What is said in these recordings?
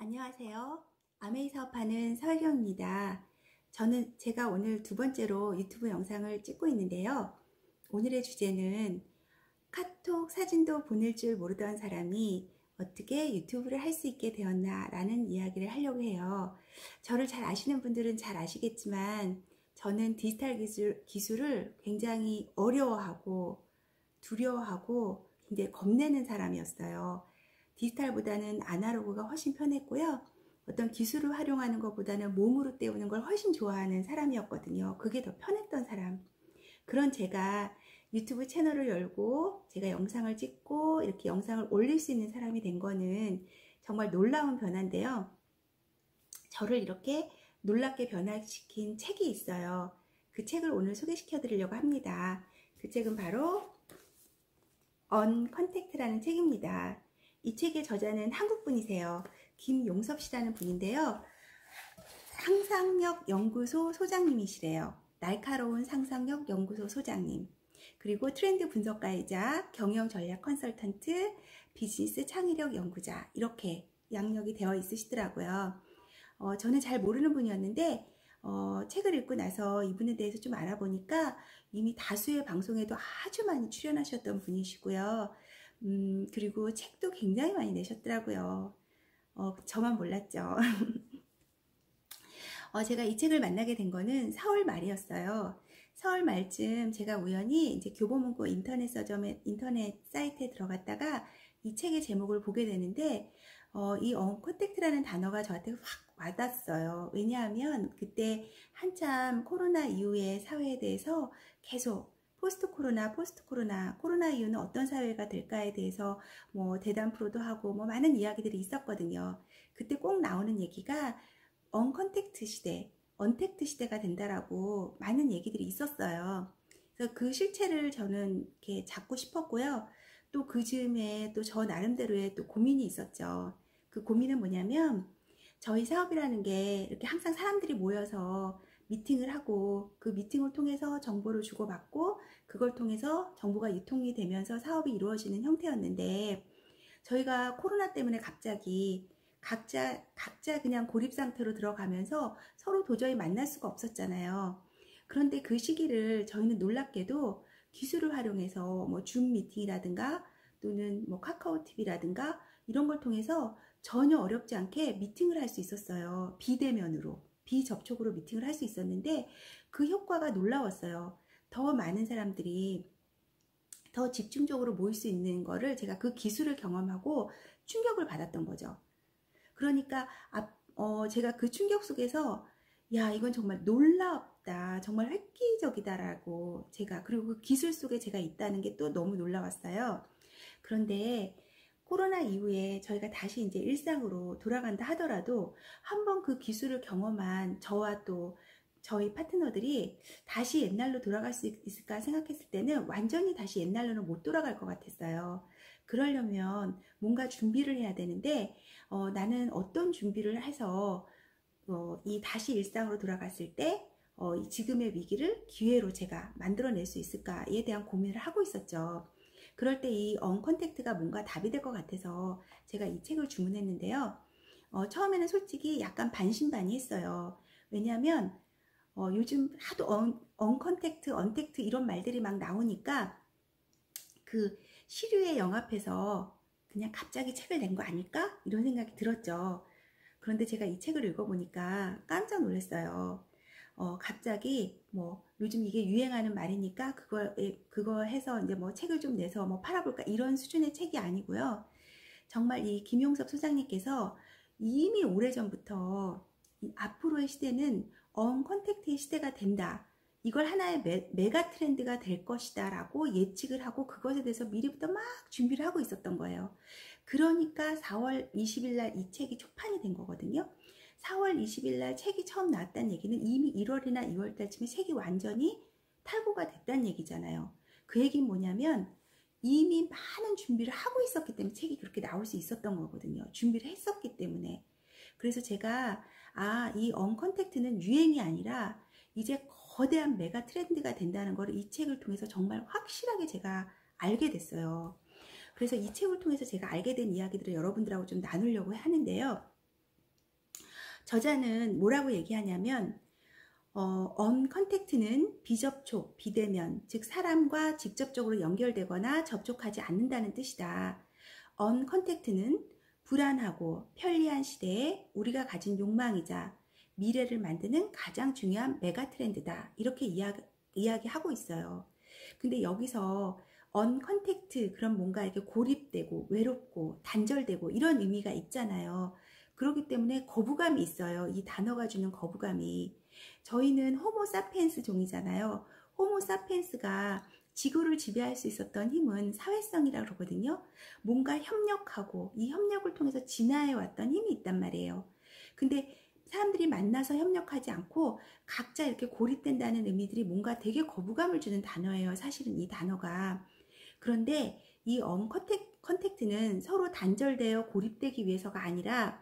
안녕하세요. 아메이 사업하는 서혜경입니다. 제가 오늘 두 번째로 유튜브 영상을 찍고 있는데요. 오늘의 주제는 카톡 사진도 보낼 줄 모르던 사람이 어떻게 유튜브를 할 수 있게 되었나 라는 이야기를 하려고 해요. 저를 잘 아시는 분들은 잘 아시겠지만 저는 디지털 기술을 굉장히 어려워하고 두려워하고 굉장히 겁내는 사람이었어요. 디지털보다는 아날로그가 훨씬 편했고요. 어떤 기술을 활용하는 것보다는 몸으로 때우는 걸 훨씬 좋아하는 사람이었거든요. 그게 더 편했던 사람. 그런 제가 유튜브 채널을 열고 제가 영상을 찍고 이렇게 영상을 올릴 수 있는 사람이 된 거는 정말 놀라운 변화인데요. 저를 이렇게 놀랍게 변화시킨 책이 있어요. 그 책을 오늘 소개시켜 드리려고 합니다. 그 책은 바로 언컨택트라는 책입니다. 이 책의 저자는 한국분이세요. 김용섭 씨라는 분인데요. 상상력 연구소 소장님이시래요. 날카로운 상상력 연구소 소장님. 그리고 트렌드 분석가이자 경영 전략 컨설턴트, 비즈니스 창의력 연구자, 이렇게 양력이 되어 있으시더라고요. 저는 잘 모르는 분이었는데 책을 읽고 나서 이분에 대해서 좀 알아보니까 이미 다수의 방송에도 아주 많이 출연하셨던 분이시고요. 그리고 책도 굉장히 많이 내셨더라고요. 저만 몰랐죠. 제가 이 책을 만나게 된 거는 4월 말이었어요. 4월 말쯤 제가 우연히 이제 교보문고 인터넷 사이트에 들어갔다가 이 책의 제목을 보게 되는데, 이 언컨택트라는 단어가 저한테 확 와닿았어요. 왜냐하면 그때 한참 코로나 이후의 사회에 대해서 계속 포스트 코로나, 코로나 이후는 어떤 사회가 될까에 대해서 뭐 대담 프로도 하고 뭐 많은 이야기들이 있었거든요. 그때 꼭 나오는 얘기가 언컨택트 시대, 언택트 시대가 된다라고 많은 얘기들이 있었어요. 그래서 그 실체를 저는 이렇게 잡고 싶었고요. 또 그 즈음에 또 저 나름대로의 또 고민이 있었죠. 그 고민은 뭐냐면 저희 사업이라는 게 이렇게 항상 사람들이 모여서 미팅을 하고 그 미팅을 통해서 정보를 주고받고 그걸 통해서 정보가 유통이 되면서 사업이 이루어지는 형태였는데, 저희가 코로나 때문에 갑자기 각자 그냥 고립 상태로 들어가면서 서로 도저히 만날 수가 없었잖아요. 그런데 그 시기를 저희는 놀랍게도 기술을 활용해서 뭐 줌 미팅이라든가 또는 뭐 카카오 TV라든가 이런 걸 통해서 전혀 어렵지 않게 미팅을 할 수 있었어요. 비대면으로, 비접촉으로 미팅을 할 수 있었는데 그 효과가 놀라웠어요. 더 많은 사람들이 더 집중적으로 모일 수 있는 거를 제가 그 기술을 경험하고 충격을 받았던 거죠. 그러니까 제가 그 충격 속에서 야, 이건 정말 놀랍다, 정말 획기적이다라고 그리고 그 기술 속에 제가 있다는 게 또 너무 놀라웠어요. 그런데 코로나 이후에 저희가 다시 이제 일상으로 돌아간다 하더라도 한번 그 기술을 경험한 저와 또 저희 파트너들이 다시 옛날로 돌아갈 수 있을까 생각했을 때는 완전히 다시 옛날로는 못 돌아갈 것 같았어요. 그러려면 뭔가 준비를 해야 되는데 나는 어떤 준비를 해서 이 다시 일상으로 돌아갔을 때 지금의 위기를 기회로 제가 만들어낼 수 있을까에 대한 고민을 하고 있었죠. 그럴 때 이 언컨택트가 뭔가 답이 될 것 같아서 제가 이 책을 주문했는데요. 처음에는 솔직히 약간 반신반의했어요. 왜냐하면 요즘 하도 언컨택트, 언택트 이런 말들이 막 나오니까 그 시류에 영합해서 그냥 갑자기 책을 낸 거 아닐까? 이런 생각이 들었죠. 그런데 제가 이 책을 읽어보니까 깜짝 놀랐어요. 갑자기 뭐 요즘 이게 유행하는 말이니까 그거 해서 이제 뭐 책을 좀 내서 뭐 팔아볼까 이런 수준의 책이 아니고요. 정말 이 김용섭 소장님께서 이미 오래전부터 앞으로의 시대는 언컨택트의 시대가 된다, 이걸 하나의 메가 트렌드가 될 것이다 라고 예측을 하고 그것에 대해서 미리부터 막 준비를 하고 있었던 거예요. 그러니까 4월 20일 날 이 책이 초판이 된 거거든요. 4월 20일 날 책이 처음 나왔다는 얘기는 이미 1월이나 2월 달쯤에 책이 완전히 탈고가 됐다는 얘기잖아요. 그 얘기는 뭐냐면 이미 많은 준비를 하고 있었기 때문에 책이 그렇게 나올 수 있었던 거거든요. 준비를 했었기 때문에. 그래서 제가 이 언컨택트는 유행이 아니라 이제 거대한 메가 트렌드가 된다는 걸 이 책을 통해서 정말 확실하게 제가 알게 됐어요. 그래서 이 책을 통해서 제가 알게 된 이야기들을 여러분들하고 좀 나누려고 하는데요. 저자는 뭐라고 얘기하냐면 언컨택트는 비접촉, 비대면, 즉 사람과 직접적으로 연결되거나 접촉하지 않는다는 뜻이다. 언컨택트는 불안하고 편리한 시대에 우리가 가진 욕망이자 미래를 만드는 가장 중요한 메가 트렌드다. 이렇게 이야기하고 있어요. 근데 여기서 언컨택트, 그럼 뭔가 이렇게 고립되고 외롭고 단절되고 이런 의미가 있잖아요. 그렇기 때문에 거부감이 있어요. 이 단어가 주는 거부감이. 저희는 호모 사피엔스 종이잖아요. 호모 사피엔스가 지구를 지배할 수 있었던 힘은 사회성이라고 그러거든요. 뭔가 협력하고 이 협력을 통해서 진화해 왔던 힘이 있단 말이에요. 근데 사람들이 만나서 협력하지 않고 각자 이렇게 고립된다는 의미들이 뭔가 되게 거부감을 주는 단어예요. 사실은 이 단어가. 그런데 이 언컨택트는 서로 단절되어 고립되기 위해서가 아니라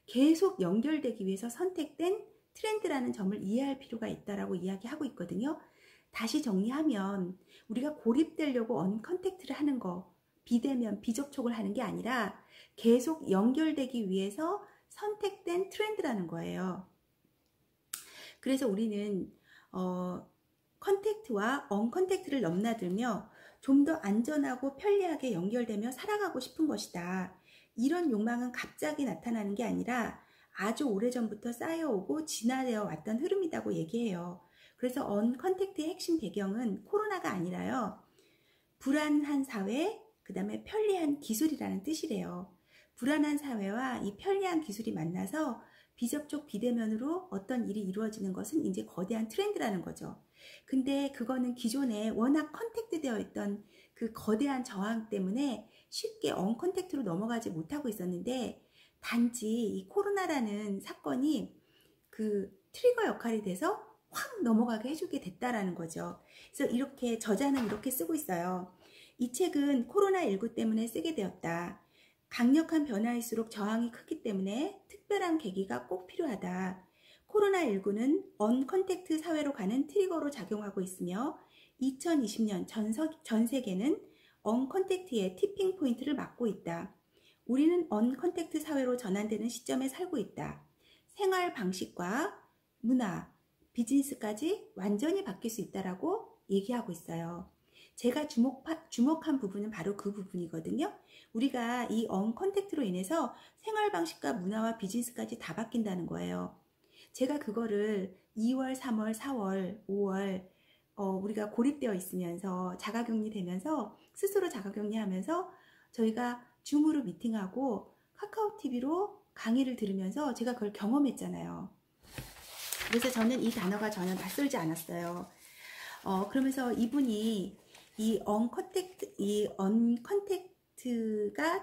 계속 연결되기 위해서 선택된 트렌드라는 점을 이해할 필요가 있다라고 이야기하고 있거든요. 다시 정리하면 우리가 고립되려고 언컨택트를 하는 거, 비대면, 비접촉을 하는 게 아니라 계속 연결되기 위해서 선택된 트렌드라는 거예요. 그래서 우리는 컨택트와 언컨택트를 넘나들며 좀 더 안전하고 편리하게 연결되며 살아가고 싶은 것이다. 이런 욕망은 갑자기 나타나는 게 아니라 아주 오래전부터 쌓여오고 진화되어 왔던 흐름이라고 얘기해요. 그래서 언컨택트의 핵심 배경은 코로나가 아니라요. 불안한 사회, 그 다음에 편리한 기술이라는 뜻이래요. 불안한 사회와 이 편리한 기술이 만나서 비접촉 비대면으로 어떤 일이 이루어지는 것은 이제 거대한 트렌드라는 거죠. 근데 그거는 기존에 워낙 컨택트 되어 있던 그 거대한 저항 때문에 쉽게 언컨택트로 넘어가지 못하고 있었는데, 단지 이 코로나라는 사건이 그 트리거 역할이 돼서 확 넘어가게 해주게 됐다라는 거죠. 그래서 이렇게 저자는 이렇게 쓰고 있어요. 이 책은 코로나19 때문에 쓰게 되었다. 강력한 변화일수록 저항이 크기 때문에 특별한 계기가 꼭 필요하다. 코로나19는 언컨택트 사회로 가는 트리거로 작용하고 있으며 2020년 전 세계는 언컨택트의 티핑 포인트를 맞고 있다. 우리는 언컨택트 사회로 전환되는 시점에 살고 있다. 생활 방식과 문화, 비즈니스까지 완전히 바뀔 수 있다라고 얘기하고 있어요. 제가 주목한 부분은 바로 그 부분이거든요. 우리가 이 언컨택트로 인해서 생활 방식과 문화와 비즈니스까지 다 바뀐다는 거예요. 제가 그거를 2월, 3월, 4월, 5월 우리가 고립되어 있으면서 자가격리 되면서 스스로 자가격리 하면서 저희가 줌으로 미팅하고 카카오 TV로 강의를 들으면서 제가 그걸 경험했잖아요. 그래서 저는 이 단어가 전혀 낯설지 않았어요. 그러면서 이분이 이 언컨택트가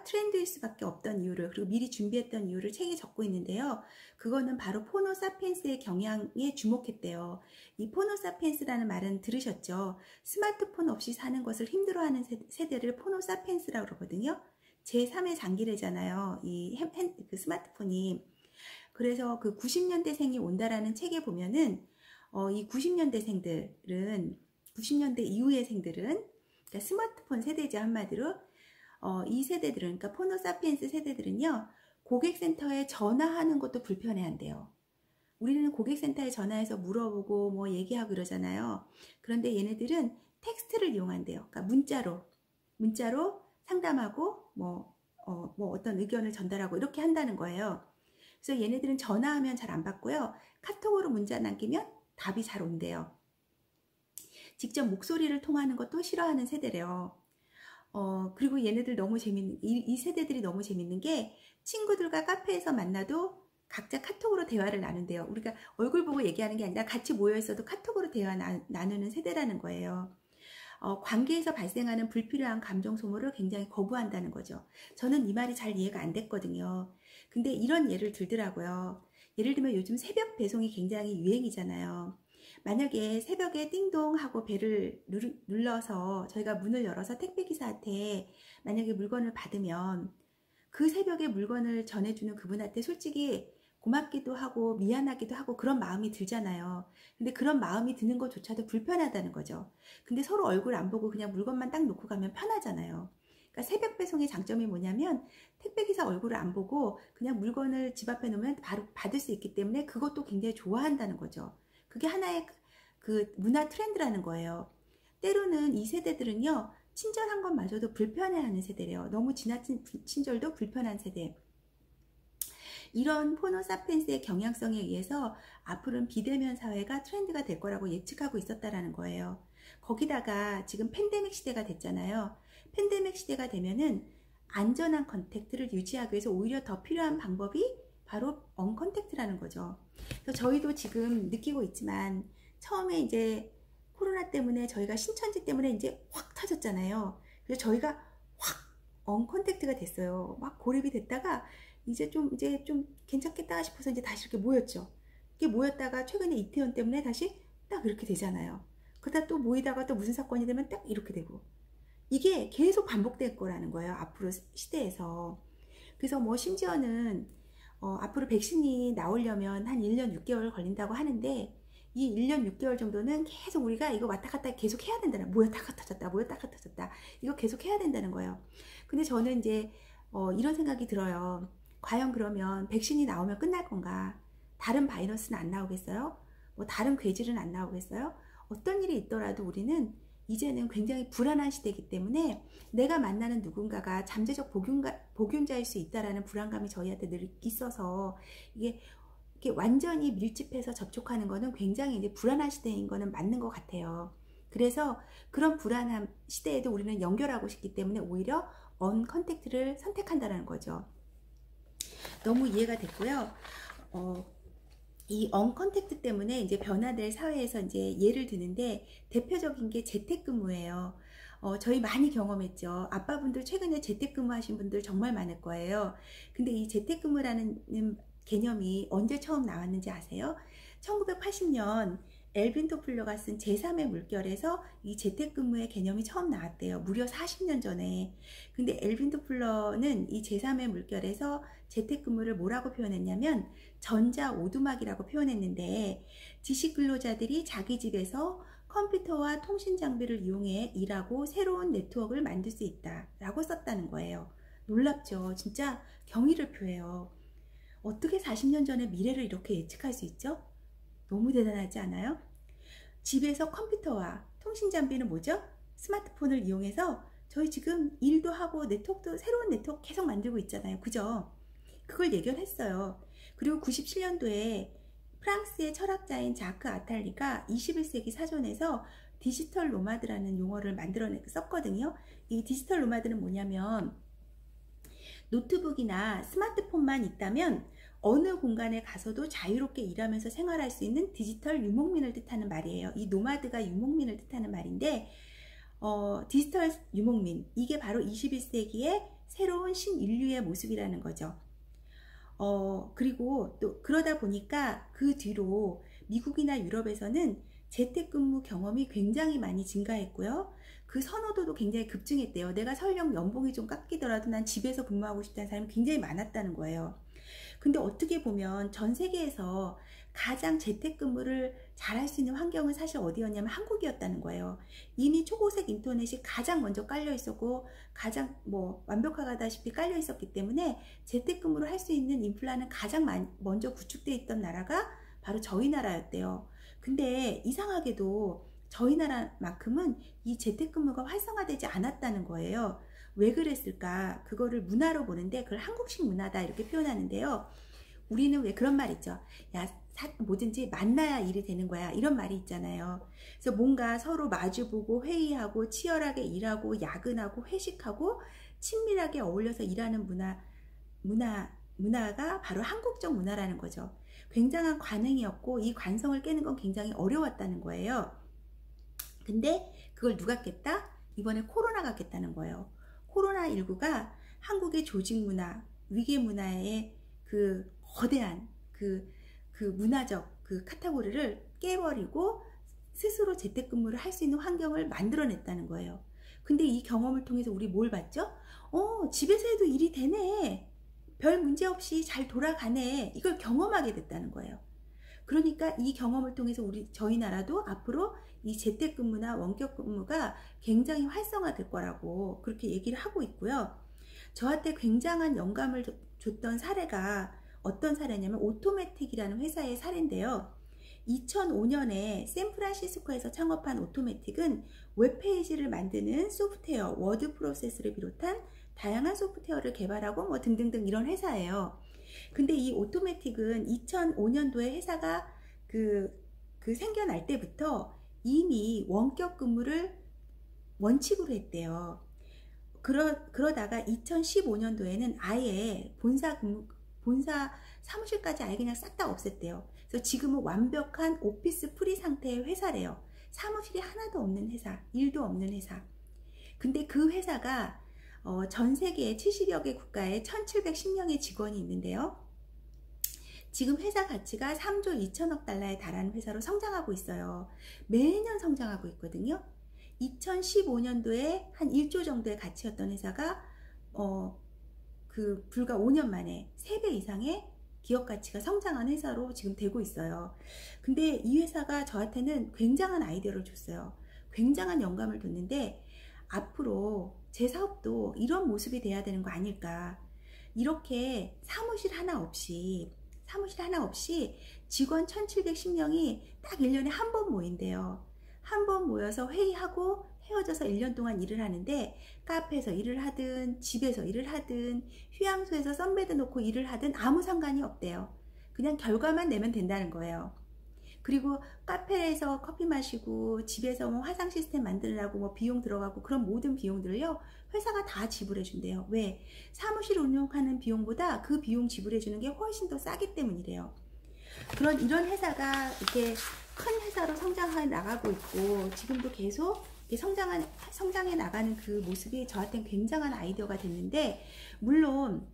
트렌드일 수밖에 없던 이유를, 그리고 미리 준비했던 이유를 책에 적고 있는데요. 그거는 바로 포노 사피엔스의 경향에 주목했대요. 이 포노 사피엔스라는 말은 들으셨죠? 스마트폰 없이 사는 것을 힘들어하는 세대를 포노 사피엔스라고 그러거든요. 제3의 장기래잖아요. 그 스마트폰이. 그래서 그 90년대생이 온다라는 책에 보면은 이 90년대생들은 90년대 이후의 생들은, 그러니까 스마트폰 세대죠, 한마디로. 이 세대들은, 그러니까 포노 사피엔스 세대들은요, 고객센터에 전화하는 것도 불편해한대요. 우리는 고객센터에 전화해서 물어보고 뭐 얘기하고 이러잖아요. 그런데 얘네들은 텍스트를 이용한대요. 그러니까 문자로 상담하고 뭐 어떤 의견을 전달하고 이렇게 한다는 거예요. 그래서 얘네들은 전화하면 잘 안 받고요. 카톡으로 문자 남기면 답이 잘 온대요. 직접 목소리를 통하는 것도 싫어하는 세대래요. 그리고 얘네들 너무 이 세대들이 너무 재밌는 게 친구들과 카페에서 만나도 각자 카톡으로 대화를 나눈대요. 우리가 얼굴 보고 얘기하는 게 아니라 같이 모여 있어도 카톡으로 대화 나누는 세대라는 거예요. 관계에서 발생하는 불필요한 감정 소모를 굉장히 거부한다는 거죠. 저는 이 말이 잘 이해가 안 됐거든요. 근데 이런 예를 들더라고요. 예를 들면 요즘 새벽 배송이 굉장히 유행이잖아요. 만약에 새벽에 띵동 하고 벨을 눌러서 저희가 문을 열어서 택배기사한테 만약에 물건을 받으면 그 새벽에 물건을 전해주는 그분한테 솔직히 고맙기도 하고 미안하기도 하고 그런 마음이 들잖아요. 근데 그런 마음이 드는 것조차도 불편하다는 거죠. 근데 서로 얼굴 안 보고 그냥 물건만 딱 놓고 가면 편하잖아요. 그러니까 새벽 배송의 장점이 뭐냐면 택배기사 얼굴을 안 보고 그냥 물건을 집 앞에 놓으면 바로 받을 수 있기 때문에 그것도 굉장히 좋아한다는 거죠. 그게 하나의 그 문화 트렌드라는 거예요. 때로는 이 세대들은요, 친절한 것마저도 불편해하는 세대래요. 너무 지나친 친절도 불편한 세대. 이런 호모사피엔스의 경향성에 의해서 앞으로는 비대면 사회가 트렌드가 될 거라고 예측하고 있었다라는 거예요. 거기다가 지금 팬데믹 시대가 됐잖아요. 팬데믹 시대가 되면은 안전한 컨택트를 유지하기 위해서 오히려 더 필요한 방법이 바로 언컨택트라는 거죠. 그래서 저희도 지금 느끼고 있지만 처음에 이제 코로나 때문에 저희가 신천지 때문에 이제 확 터졌잖아요. 그래서 저희가 확 언컨택트가 됐어요. 막 고립이 됐다가 이제 좀 괜찮겠다 싶어서 이제 다시 이렇게 모였죠. 이렇게 모였다가 최근에 이태원 때문에 다시 딱 이렇게 되잖아요. 그러다 또 모이다가 또 무슨 사건이 되면 딱 이렇게 되고, 이게 계속 반복될 거라는 거예요, 앞으로 시대에서. 그래서 뭐 심지어는 앞으로 백신이 나오려면 한 1년 6개월 걸린다고 하는데, 이 1년 6개월 정도는 계속 우리가 이거 왔다 갔다 계속 해야 된다는, 모였다가 터졌다 모였다가 터졌다, 이거 계속 해야 된다는 거예요. 근데 저는 이제 이런 생각이 들어요. 과연 그러면 백신이 나오면 끝날 건가? 다른 바이러스는 안 나오겠어요? 뭐 다른 괴질은 안 나오겠어요? 어떤 일이 있더라도 우리는 이제는 굉장히 불안한 시대이기 때문에 내가 만나는 누군가가 잠재적 복균자일 수 있다라는 불안감이 저희한테 늘 있어서 이게 완전히 밀집해서 접촉하는 거는 굉장히 이제 불안한 시대인 거는 맞는 것 같아요. 그래서 그런 불안한 시대에도 우리는 연결하고 싶기 때문에 오히려 언컨택트를 선택한다는 거죠. 너무 이해가 됐고요. 이 언컨택트 때문에 이제 변화될 사회에서 이제 예를 드는데 대표적인 게 재택근무예요. 저희 많이 경험했죠. 아빠분들 최근에 재택근무 하신 분들 정말 많을 거예요. 근데 이 재택근무라는 개념이 언제 처음 나왔는지 아세요? 1980년 엘빈 토플러가 쓴 제3의 물결에서 이 재택근무의 개념이 처음 나왔대요. 무려 40년 전에. 근데 엘빈 토플러는 이 제3의 물결에서 재택근무를 뭐라고 표현했냐면 전자 오두막이라고 표현했는데, 지식근로자들이 자기 집에서 컴퓨터와 통신 장비를 이용해 일하고 새로운 네트워크를 만들 수 있다 라고 썼다는 거예요. 놀랍죠? 진짜 경의를 표해요. 어떻게 40년 전에 미래를 이렇게 예측할 수 있죠? 너무 대단하지 않아요? 집에서 컴퓨터와 통신 장비는 뭐죠? 스마트폰을 이용해서 저희 지금 일도 하고 네트워크도, 새로운 네트워크 계속 만들고 있잖아요. 그죠? 그걸 예견했어요. 그리고 97년도에 프랑스의 철학자인 자크 아탈리가 21세기 사전에서 디지털 노마드라는 용어를 썼거든요. 이 디지털 노마드는 뭐냐면 노트북이나 스마트폰만 있다면 어느 공간에 가서도 자유롭게 일하면서 생활할 수 있는 디지털 유목민을 뜻하는 말이에요. 이 노마드가 유목민을 뜻하는 말인데, 디지털 유목민, 이게 바로 21세기의 새로운 신인류의 모습이라는 거죠. 그리고 또 그러다 보니까 그 뒤로 미국이나 유럽에서는 재택근무 경험이 굉장히 많이 증가했고요. 그 선호도도 굉장히 급증했대요. 내가 설령 연봉이 좀 깎이더라도 난 집에서 근무하고 싶다는 사람이 굉장히 많았다는 거예요. 근데 어떻게 보면 전 세계에서 가장 재택근무를 잘할 수 있는 환경은 사실 어디였냐면 한국이었다는 거예요. 이미 초고색 인터넷이 가장 먼저 깔려 있었고 가장 완벽하다시피 깔려 있었기 때문에 재택근무를 할 수 있는 인플라는 가장 먼저 구축되어 있던 나라가 바로 저희 나라였대요. 근데 이상하게도 저희 나라만큼은 이 재택근무가 활성화되지 않았다는 거예요. 왜 그랬을까? 그거를 문화로 보는데 그걸 한국식 문화다 이렇게 표현하는데요. 우리는 왜 그런 말 있죠? 야, 뭐든지 만나야 일이 되는 거야, 이런 말이 있잖아요. 그래서 뭔가 서로 마주보고 회의하고 치열하게 일하고 야근하고 회식하고 친밀하게 어울려서 일하는 문화가 바로 한국적 문화라는 거죠. 굉장한 관행이었고 이 관성을 깨는 건 굉장히 어려웠다는 거예요. 근데 그걸 누가 깼다? 이번에 코로나가 깼다는 거예요. 코로나19가 한국의 조직 문화, 위계 문화의 그 거대한 그 문화적 그 카테고리를 깨버리고 스스로 재택근무를 할 수 있는 환경을 만들어냈다는 거예요. 근데 이 경험을 통해서 우리 뭘 봤죠? 집에서 해도 일이 되네. 별 문제 없이 잘 돌아가네. 이걸 경험하게 됐다는 거예요. 그러니까 이 경험을 통해서 저희 나라도 앞으로 이 재택근무나 원격근무가 굉장히 활성화될 거라고 그렇게 얘기를 하고 있고요. 저한테 굉장한 영감을 줬던 사례가 어떤 사례냐면 오토매틱이라는 회사의 사례인데요. 2005년에 샌프란시스코에서 창업한 오토매틱은 웹페이지를 만드는 소프트웨어, 워드 프로세스를 비롯한 다양한 소프트웨어를 개발하고 뭐 등등등 이런 회사예요. 근데 이 오토매틱은 2005년도에 회사가 생겨날 때부터 이미 원격 근무를 원칙으로 했대요. 그러다가 2015년도에는 아예 본사 사무실까지 아예 그냥 싹 다 없앴대요. 그래서 지금은 완벽한 오피스 프리 상태의 회사래요. 사무실이 하나도 없는 회사, 일도 없는 회사. 근데 그 회사가 전 세계 70여 개 국가에 1710명의 직원이 있는데요. 지금 회사 가치가 3조 2천억 달러에 달하는 회사로 성장하고 있어요. 매년 성장하고 있거든요. 2015년도에 한 1조 정도의 가치였던 회사가 불과 5년 만에 3배 이상의 기업 가치가 성장한 회사로 지금 되고 있어요. 근데 이 회사가 저한테는 굉장한 아이디어를 줬어요. 굉장한 영감을 줬는데 앞으로 제 사업도 이런 모습이 돼야 되는 거 아닐까. 이렇게 사무실 하나 없이 직원 1710명이 딱 1년에 한 번 모인대요. 한 번 모여서 회의하고 헤어져서 1년 동안 일을 하는데 카페에서 일을 하든 집에서 일을 하든 휴양소에서 선베드 놓고 일을 하든 아무 상관이 없대요. 그냥 결과만 내면 된다는 거예요. 그리고 카페에서 커피 마시고 집에서 뭐 화상 시스템 만들려고 뭐 비용 들어가고 그런 모든 비용들을요 회사가 다 지불해 준대요. 왜? 사무실 운영하는 비용보다 그 비용 지불해 주는 게 훨씬 더 싸기 때문이래요. 이런 회사가 이렇게 큰 회사로 성장해 나가고 있고 지금도 계속 성장해 나가는 그 모습이 저한테는 굉장한 아이디어가 됐는데 물론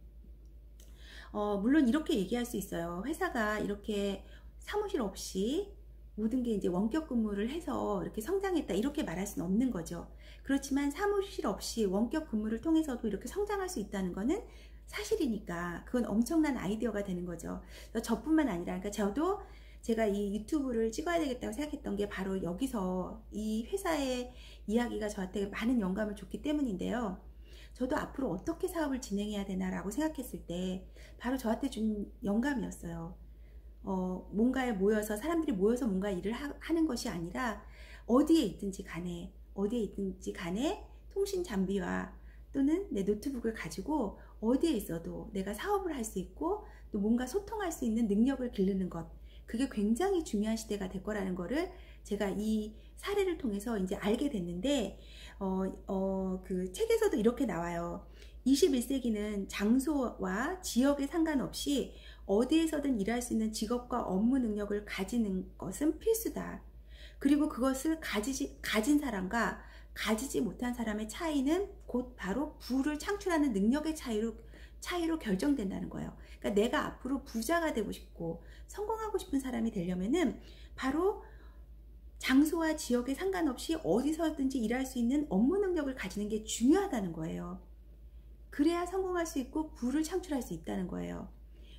이렇게 얘기할 수 있어요. 회사가 이렇게 사무실 없이 모든 게 이제 원격 근무를 해서 이렇게 성장했다 이렇게 말할 수는 없는 거죠. 그렇지만 사무실 없이 원격 근무를 통해서도 이렇게 성장할 수 있다는 거는 사실이니까 그건 엄청난 아이디어가 되는 거죠. 저뿐만 아니라 그러니까 제가 이 유튜브를 찍어야 되겠다고 생각했던 게 바로 여기서 이 회사의 이야기가 저한테 많은 영감을 줬기 때문인데요. 저도 앞으로 어떻게 사업을 진행해야 되나라고 생각했을 때 바로 저한테 준 영감이었어요. 뭔가에 모여서 사람들이 모여서 뭔가 일을 하는 것이 아니라 어디에 있든지 간에 통신 장비와 또는 내 노트북을 가지고 어디에 있어도 내가 사업을 할 수 있고 또 뭔가 소통할 수 있는 능력을 기르는 것, 그게 굉장히 중요한 시대가 될 거라는 거를 제가 이 사례를 통해서 이제 알게 됐는데 그 책에서도 이렇게 나와요. 21세기는 장소와 지역에 상관없이 어디에서든 일할 수 있는 직업과 업무 능력을 가지는 것은 필수다. 그리고 그것을 가진 사람과 가지지 못한 사람의 차이는 곧 바로 부를 창출하는 능력의 차이로 결정된다는 거예요. 그러니까 내가 앞으로 부자가 되고 싶고 성공하고 싶은 사람이 되려면은 바로 장소와 지역에 상관없이 어디서든지 일할 수 있는 업무 능력을 가지는 게 중요하다는 거예요. 그래야 성공할 수 있고 부를 창출할 수 있다는 거예요.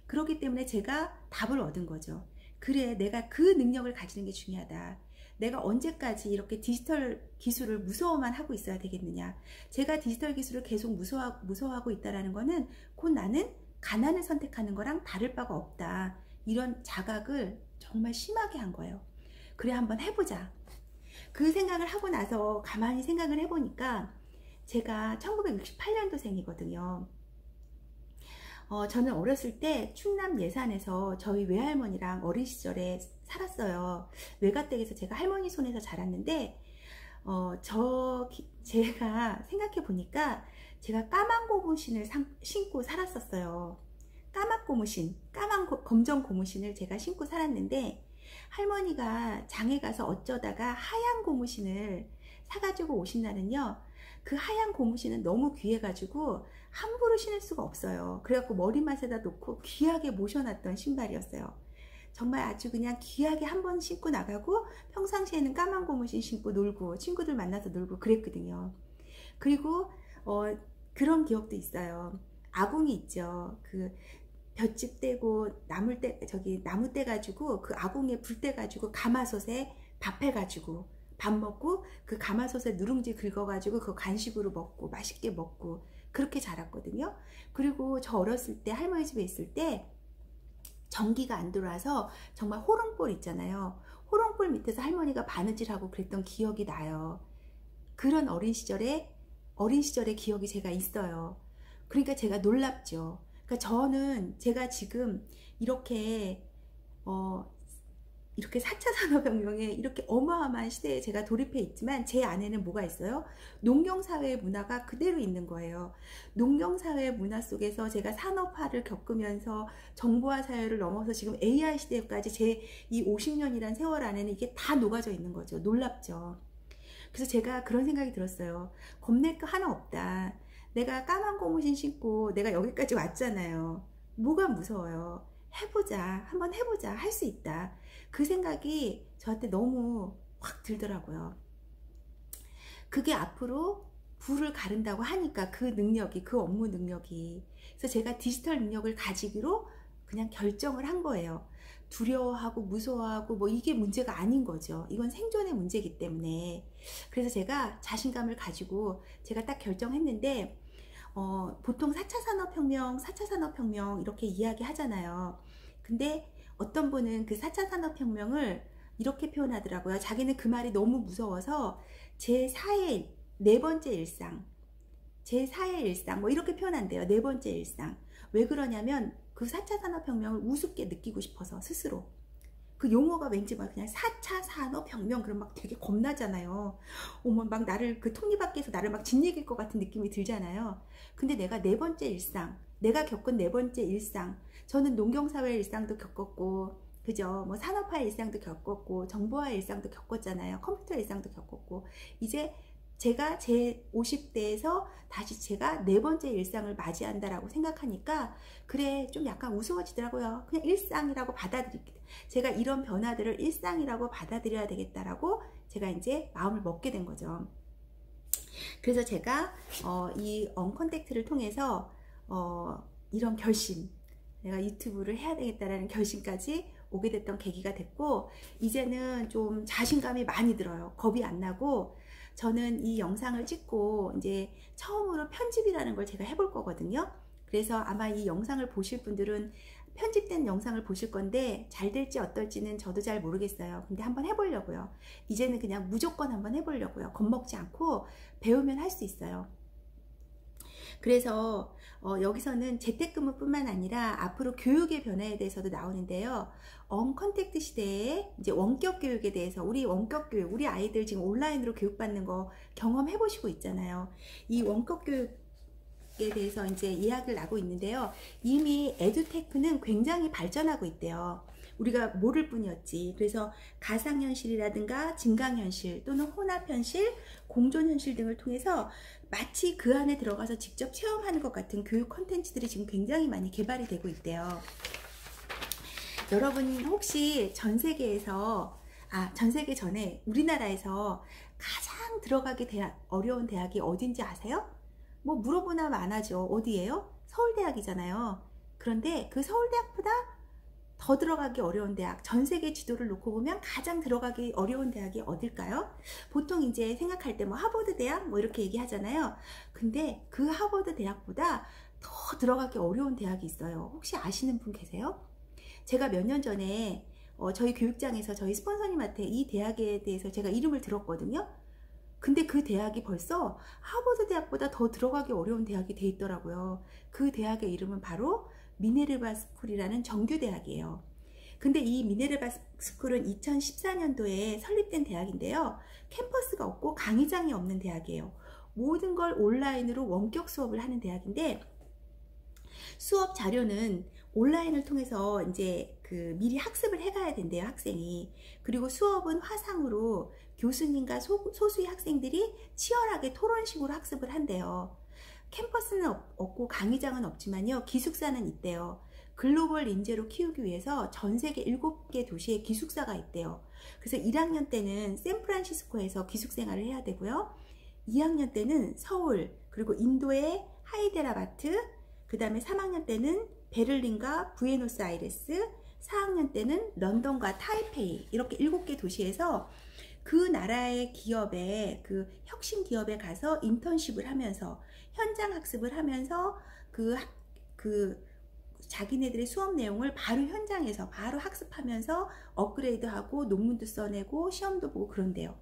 그렇기 때문에 제가 답을 얻은 거죠. 그래, 내가 그 능력을 가지는 게 중요하다. 내가 언제까지 이렇게 디지털 기술을 무서워만 하고 있어야 되겠느냐. 제가 디지털 기술을 계속 무서워하고 있다는 거는 곧 나는 가난을 선택하는 거랑 다를 바가 없다. 이런 자각을 정말 심하게 한 거예요. 그래, 한번 해보자. 그 생각을 하고 나서 가만히 생각을 해보니까 제가 1968년도생이거든요. 저는 어렸을 때 충남 예산에서 저희 외할머니랑 어린 시절에 살았어요. 외가댁에서 제가 할머니 손에서 자랐는데 제가 생각해 보니까 제가 까만 고무신을 신고 살았었어요. 검정 고무신을 제가 신고 살았는데 할머니가 장에 가서 어쩌다가 하얀 고무신을 사가지고 오신 날은요, 그 하얀 고무신은 너무 귀해가지고 함부로 신을 수가 없어요. 그래갖고 머리맡에다 놓고 귀하게 모셔놨던 신발이었어요. 정말 아주 그냥 귀하게 한 번 신고 나가고 평상시에는 까만 고무신 신고 놀고 친구들 만나서 놀고 그랬거든요. 그리고 그런 기억도 있어요. 아궁이 있죠. 그 볏짚 떼고 나무 떼 가지고 그 아궁이에 불 떼 가지고 가마솥에 밥 해 가지고 밥 먹고 그 가마솥에 누룽지 긁어 가지고 그 간식으로 먹고 맛있게 먹고 그렇게 자랐거든요. 그리고 저 어렸을 때 할머니 집에 있을 때 전기가 안 들어와서 정말 호롱불 있잖아요. 호롱불 밑에서 할머니가 바느질하고 그랬던 기억이 나요. 그런 어린 시절의 기억이 제가 있어요. 그러니까 제가 놀랍죠. 그러니까 저는 제가 지금 이렇게 이렇게 4차 산업혁명에 이렇게 어마어마한 시대에 제가 돌입해 있지만 제 안에는 뭐가 있어요? 농경사회의 문화가 그대로 있는 거예요. 농경사회의 문화 속에서 제가 산업화를 겪으면서 정보화 사회를 넘어서 지금 AI 시대까지 제 이 50년이란 세월 안에는 이게 다 녹아져 있는 거죠. 놀랍죠. 그래서 제가 그런 생각이 들었어요. 겁낼 거 하나 없다. 내가 까만 고무신 신고 내가 여기까지 왔잖아요. 뭐가 무서워요. 해보자. 한번 해보자. 할 수 있다. 그 생각이 저한테 너무 확 들더라고요. 그게 앞으로 부를 가른다고 하니까 그 능력이, 그 업무 능력이. 그래서 제가 디지털 능력을 가지기로 그냥 결정을 한 거예요. 두려워하고 무서워하고 뭐 이게 문제가 아닌 거죠. 이건 생존의 문제이기 때문에. 그래서 제가 자신감을 가지고 제가 딱 결정했는데 보통 4차 산업혁명 이렇게 이야기 하잖아요. 근데 어떤 분은 그 4차 산업혁명을 이렇게 표현하더라고요. 자기는 그 말이 너무 무서워서 제4의 네 번째 일상, 제4의 일상 뭐 이렇게 표현한대요. 네 번째 일상. 왜 그러냐면 그 4차 산업혁명을 우습게 느끼고 싶어서 스스로. 그 용어가 왠지 막 그냥 4차 산업혁명 그럼 막 되게 겁나잖아요. 어머 막 나를 그 톱니바퀴에서 나를 막 짓이길 것 같은 느낌이 들잖아요. 근데 내가 네 번째 일상, 내가 겪은 네 번째 일상, 저는 농경사회 일상도 겪었고, 그죠? 뭐 산업화 일상도 겪었고, 정보화 일상도 겪었잖아요. 컴퓨터 일상도 겪었고, 이제 제가 제 50대에서 다시 제가 네 번째 일상을 맞이한다라고 생각하니까 그래 좀 약간 우스워지더라고요. 그냥 일상이라고 받아들이게. 제가 이런 변화들을 일상이라고 받아들여야 되겠다라고 제가 이제 마음을 먹게 된 거죠. 그래서 제가 이 언컨택트를 통해서 이런 결심, 내가 유튜브를 해야 되겠다라는 결심까지 오게 됐던 계기가 됐고, 이제는 좀 자신감이 많이 들어요. 겁이 안 나고, 저는 이 영상을 찍고 이제 처음으로 편집이라는 걸 제가 해볼 거거든요. 그래서 아마 이 영상을 보실 분들은 편집된 영상을 보실 건데 잘 될지 어떨지는 저도 잘 모르겠어요. 근데 한번 해보려고요. 이제는 그냥 무조건 한번 해보려고요. 겁먹지 않고 배우면 할 수 있어요. 그래서 여기서는 재택근무뿐만 아니라 앞으로 교육의 변화에 대해서도 나오는데요. 언컨택트 시대에 이제 원격 교육에 대해서 우리 원격 교육, 우리 아이들 지금 온라인으로 교육받는 거 경험해 보시고 있잖아요. 이 원격 교육에 대해서 이제 이야기를 나고 있는데요. 이미 에듀테크는 굉장히 발전하고 있대요. 우리가 모를 뿐이었지. 그래서 가상현실이라든가 증강현실 또는 혼합현실, 공존현실 등을 통해서 마치 그 안에 들어가서 직접 체험하는 것 같은 교육 콘텐츠들이 지금 굉장히 많이 개발이 되고 있대요. 여러분 혹시 전 세계에서 전 세계 전에 우리나라에서 가장 들어가기 어려운 대학이 어딘지 아세요? 뭐 물어보나 마나죠. 어디예요? 서울대학이잖아요. 그런데 그 서울대학보다 더 들어가기 어려운 대학, 전 세계 지도를 놓고 보면 가장 들어가기 어려운 대학이 어딜까요? 보통 이제 생각할 때 뭐 하버드 대학 뭐 이렇게 얘기하잖아요. 근데 그 하버드 대학보다 더 들어가기 어려운 대학이 있어요. 혹시 아시는 분 계세요? 제가 몇 년 전에 저희 교육장에서 저희 스폰서님한테 이 대학에 대해서 제가 이름을 들었거든요. 근데 그 대학이 벌써 하버드 대학보다 더 들어가기 어려운 대학이 돼 있더라고요. 그 대학의 이름은 바로 미네르바 스쿨이라는 정규대학이에요. 근데 이 미네르바 스쿨은 2014년도에 설립된 대학인데요. 캠퍼스가 없고 강의장이 없는 대학이에요. 모든 걸 온라인으로 원격 수업을 하는 대학인데, 수업 자료는 온라인을 통해서 이제 미리 학습을 해가야 된대요, 학생이. 그리고 수업은 화상으로 교수님과 소수의 학생들이 치열하게 토론식으로 학습을 한대요. 캠퍼스는 없고 강의장은 없지만요, 기숙사는 있대요. 글로벌 인재로 키우기 위해서 전 세계 7개 도시에 기숙사가 있대요. 그래서 1학년 때는 샌프란시스코에서 기숙생활을 해야 되고요. 2학년 때는 서울, 그리고 인도의 하이데라바트, 그 다음에 3학년 때는 베를린과 부에노스아이레스, 4학년 때는 런던과 타이페이, 이렇게 7개 도시에서 그 나라의 기업에, 그 혁신 기업에 가서 인턴십을 하면서 현장 학습을 하면서 그 자기네들의 수업 내용을 바로 현장에서 바로 학습하면서 업그레이드하고 논문도 써내고 시험도 보고 그런대요.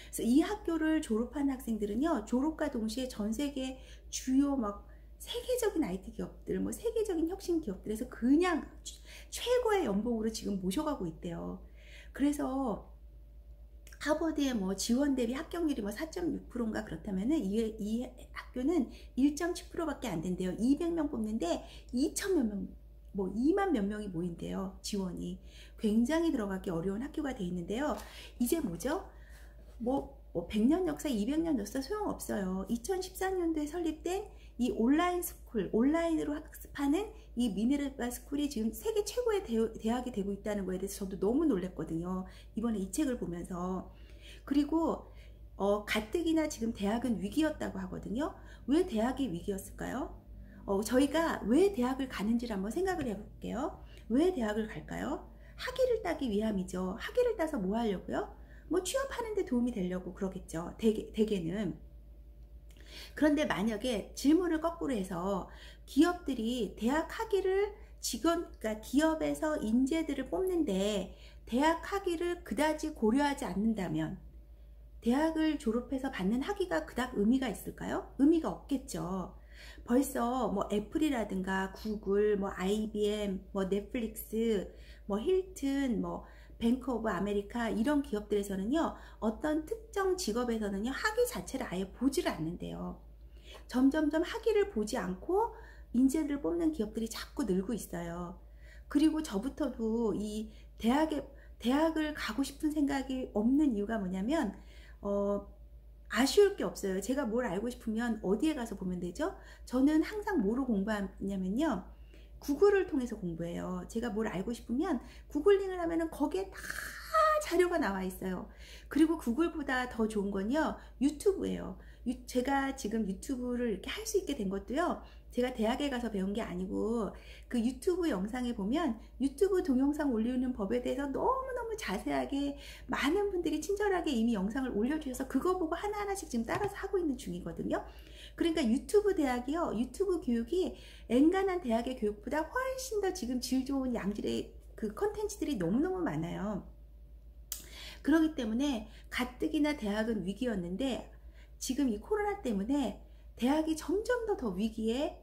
그래서 이 학교를 졸업한 학생들은요, 졸업과 동시에 전 세계 주요 막 세계적인 IT 기업들, 뭐 세계적인 혁신 기업들에서 그냥 최고의 연봉으로 지금 모셔가고 있대요. 그래서 하버드의 뭐 지원 대비 합격률이 뭐 4.6%인가 그렇다면은 이 학교는 1.7%밖에 안 된대요. 200명 뽑는데 2천 몇 명, 뭐 2만 몇 명이 모인대요. 지원이. 굉장히 들어가기 어려운 학교가 돼 있는데요. 이제 뭐죠? 뭐 100년 역사, 200년 역사 소용없어요. 2014년도에 설립된 이 온라인 스쿨, 온라인으로 학습하는 이 미네르바 스쿨이 지금 세계 최고의 대학이 되고 있다는 거에 대해서 저도 너무 놀랐거든요. 이번에 이 책을 보면서. 그리고 가뜩이나 지금 대학은 위기였다고 하거든요. 왜 대학이 위기였을까요? 저희가 왜 대학을 가는지를 한번 생각을 해볼게요. 왜 대학을 갈까요? 학위를 따기 위함이죠. 학위를 따서 뭐 하려고요? 뭐 취업하는 데 도움이 되려고 그러겠죠. 대개는. 그런데 만약에 질문을 거꾸로 해서 기업들이 대학 학위를 그러니까 기업에서 인재들을 뽑는데 대학 학위를 그다지 고려하지 않는다면 대학을 졸업해서 받는 학위가 그닥 의미가 있을까요? 의미가 없겠죠. 벌써 뭐 애플이라든가 구글, 뭐 IBM, 뭐 넷플릭스, 뭐 힐튼, 뭐 뱅크 오브 아메리카 이런 기업들에서는요, 어떤 특정 직업에서는요, 학위 자체를 아예 보지를 않는데요. 점점점 학위를 보지 않고 인재들을 뽑는 기업들이 자꾸 늘고 있어요. 그리고 저부터도 이 대학을 가고 싶은 생각이 없는 이유가 뭐냐면, 아쉬울 게 없어요. 제가 뭘 알고 싶으면 어디에 가서 보면 되죠? 저는 항상 뭐로 공부하냐면요, 구글을 통해서 공부해요. 제가 뭘 알고 싶으면 구글링을 하면은 거기에 다 자료가 나와 있어요. 그리고 구글보다 더 좋은 건요, 유튜브예요. 제가 지금 유튜브를 이렇게 할 수 있게 된 것도요, 제가 대학에 가서 배운 게 아니고 그 유튜브 영상에 보면 유튜브 동영상 올리는 법에 대해서 너무너무 자세하게 많은 분들이 친절하게 이미 영상을 올려주셔서 그거 보고 하나하나씩 지금 따라서 하고 있는 중이거든요. 그러니까 유튜브 대학이요, 유튜브 교육이 엔간한 대학의 교육보다 훨씬 더 지금 질 좋은 양질의 그 컨텐츠들이 너무너무 많아요. 그렇기 때문에 가뜩이나 대학은 위기였는데 지금 이 코로나 때문에 대학이 점점 더 위기에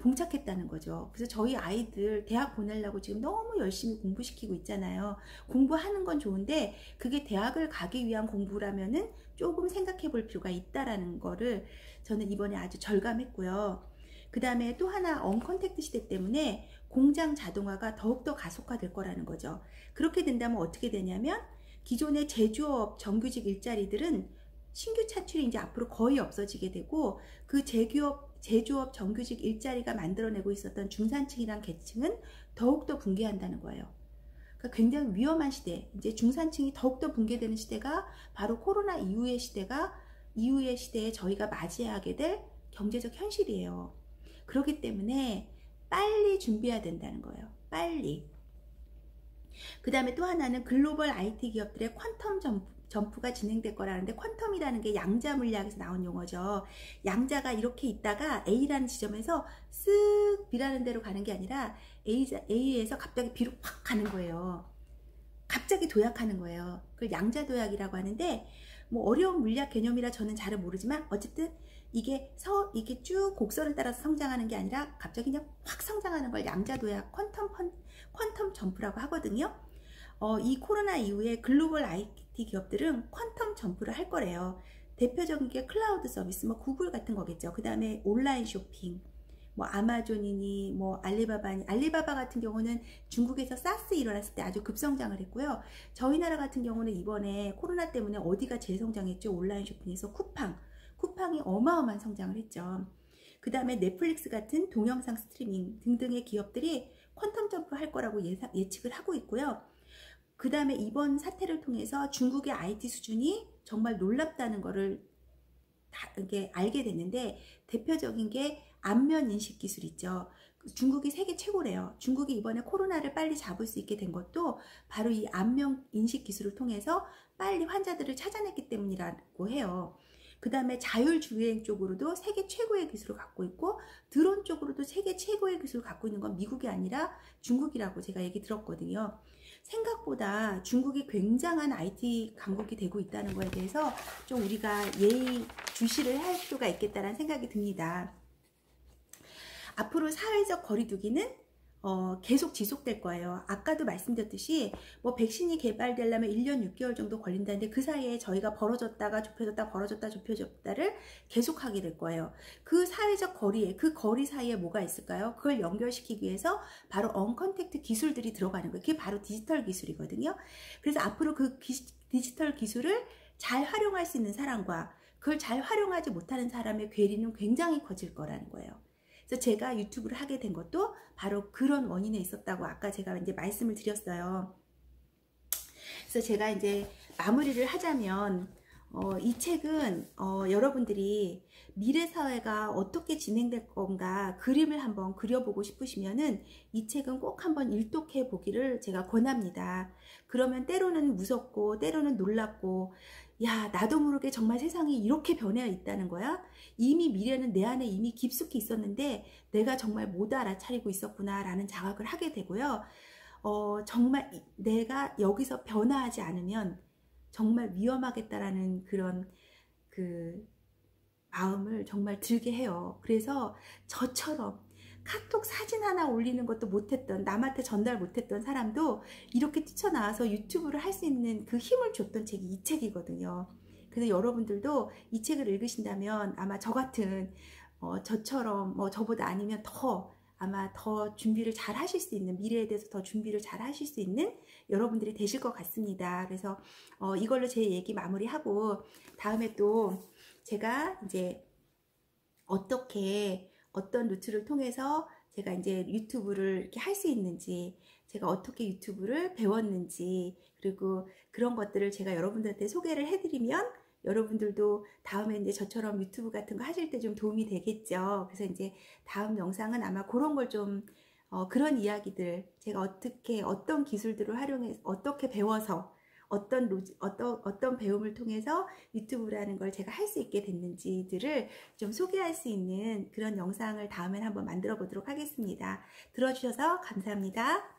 봉착했다는 거죠. 그래서 저희 아이들 대학 보내려고 지금 너무 열심히 공부시키고 있잖아요. 공부하는 건 좋은데 그게 대학을 가기 위한 공부라면은 조금 생각해 볼 필요가 있다라는 거를 저는 이번에 아주 절감했고요. 그 다음에 또 하나 언컨택트 시대 때문에 공장 자동화가 더욱더 가속화될 거라는 거죠. 그렇게 된다면 어떻게 되냐면 기존의 제조업 정규직 일자리들은 신규 차출이 이제 앞으로 거의 없어지게 되고 그 제조업 정규직 일자리가 만들어내고 있었던 중산층이란 계층은 더욱더 붕괴한다는 거예요. 그러니까 굉장히 위험한 시대, 이제 중산층이 더욱더 붕괴되는 시대가 바로 코로나 이후의 시대에 저희가 맞이하게 될 경제적 현실이에요. 그렇기 때문에 빨리 준비해야 된다는 거예요. 빨리. 그 다음에 또 하나는 글로벌 IT 기업들의 퀀텀 점프가 진행될 거라는데, 퀀텀이라는 게 양자 물리학에서 나온 용어죠. 양자가 이렇게 있다가 A라는 지점에서 쓱 B라는 데로 가는 게 아니라 A에서 갑자기 B로 확 가는 거예요. 갑자기 도약하는 거예요. 그걸 양자 도약이라고 하는데, 뭐 어려운 물리학 개념이라 저는 잘은 모르지만 어쨌든 이게 쭉 곡선을 따라서 성장하는 게 아니라 갑자기 그냥 확 성장하는 걸 양자 도약, 퀀텀 점프라고 하거든요. 이 코로나 이후에 글로벌 IT 기업들은 퀀텀 점프를 할 거래요. 대표적인 게 클라우드 서비스, 뭐 구글 같은 거겠죠. 그 다음에 온라인 쇼핑, 뭐 아마존이니 뭐 알리바바 같은 경우는 중국에서 사스 일어났을 때 아주 급성장을 했고요. 저희 나라 같은 경우는 이번에 코로나 때문에 어디가 제일 성장했죠? 온라인 쇼핑에서 쿠팡이 어마어마한 성장을 했죠. 그 다음에 넷플릭스 같은 동영상 스트리밍 등등의 기업들이 퀀텀 점프 할 거라고 예측을 하고 있고요. 그 다음에 이번 사태를 통해서 중국의 IT 수준이 정말 놀랍다는 거를 이게 알게 됐는데, 대표적인 게 안면 인식 기술 있죠. 중국이 세계 최고래요. 중국이 이번에 코로나를 빨리 잡을 수 있게 된 것도 바로 이 안면 인식 기술을 통해서 빨리 환자들을 찾아냈기 때문이라고 해요. 그 다음에 자율주행 쪽으로도 세계 최고의 기술을 갖고 있고, 드론 쪽으로도 세계 최고의 기술을 갖고 있는 건 미국이 아니라 중국이라고 제가 얘기 들었거든요. 생각보다 중국이 굉장한 IT 강국이 되고 있다는 거에 대해서 좀 우리가 예의 주시를 할 필요가 있겠다는 생각이 듭니다. 앞으로 사회적 거리두기는 계속 지속될 거예요. 아까도 말씀드렸듯이 뭐 백신이 개발되려면 1년 6개월 정도 걸린다는데, 그 사이에 저희가 벌어졌다가 좁혀졌다 벌어졌다 좁혀졌다를 계속하게 될 거예요. 그 사회적 거리에, 그 거리 사이에 뭐가 있을까요? 그걸 연결시키기 위해서 바로 언컨택트 기술들이 들어가는 거예요. 그게 바로 디지털 기술이거든요. 그래서 앞으로 그 디지털 기술을 잘 활용할 수 있는 사람과 그걸 잘 활용하지 못하는 사람의 괴리는 굉장히 커질 거라는 거예요. 그래서 제가 유튜브를 하게 된 것도 바로 그런 원인에 있었다고 아까 제가 이제 말씀을 드렸어요. 그래서 제가 이제 마무리를 하자면, 이 책은 여러분들이 미래 사회가 어떻게 진행될 건가 그림을 한번 그려보고 싶으시면은 이 책은 꼭 한번 일독해 보기를 제가 권합니다. 그러면 때로는 무섭고 때로는 놀랍고, 야, 나도 모르게 정말 세상이 이렇게 변해 있다는 거야? 이미 미래는 내 안에 이미 깊숙이 있었는데 내가 정말 못 알아차리고 있었구나 라는 자각을 하게 되고요. 정말 내가 여기서 변화하지 않으면 정말 위험하겠다라는 그런 마음을 정말 들게 해요. 그래서 저처럼 카톡 사진 하나 올리는 것도 못했던, 남한테 전달 못했던 사람도 이렇게 뛰쳐나와서 유튜브를 할 수 있는 그 힘을 줬던 책이 이 책이거든요. 그래서 여러분들도 이 책을 읽으신다면 아마 저 같은 저처럼 저보다 아니면 아마 더 준비를 잘 하실 수 있는, 미래에 대해서 더 준비를 잘 하실 수 있는 여러분들이 되실 것 같습니다. 그래서 이걸로 제 얘기 마무리하고, 다음에 또 제가 이제 어떤 루트를 통해서 제가 이제 유튜브를 이렇게 할 수 있는지, 제가 어떻게 유튜브를 배웠는지, 그리고 그런 것들을 제가 여러분들한테 소개를 해드리면 여러분들도 다음에 이제 저처럼 유튜브 같은 거 하실 때 좀 도움이 되겠죠. 그래서 이제 다음 영상은 아마 그런 걸 좀, 그런 이야기들, 제가 어떤 기술들을 활용해, 어떻게 배워서, 어떤 배움을 통해서 유튜브라는 걸 제가 할 수 있게 됐는지들을 좀 소개할 수 있는 그런 영상을 다음에 한번 만들어 보도록 하겠습니다. 들어주셔서 감사합니다.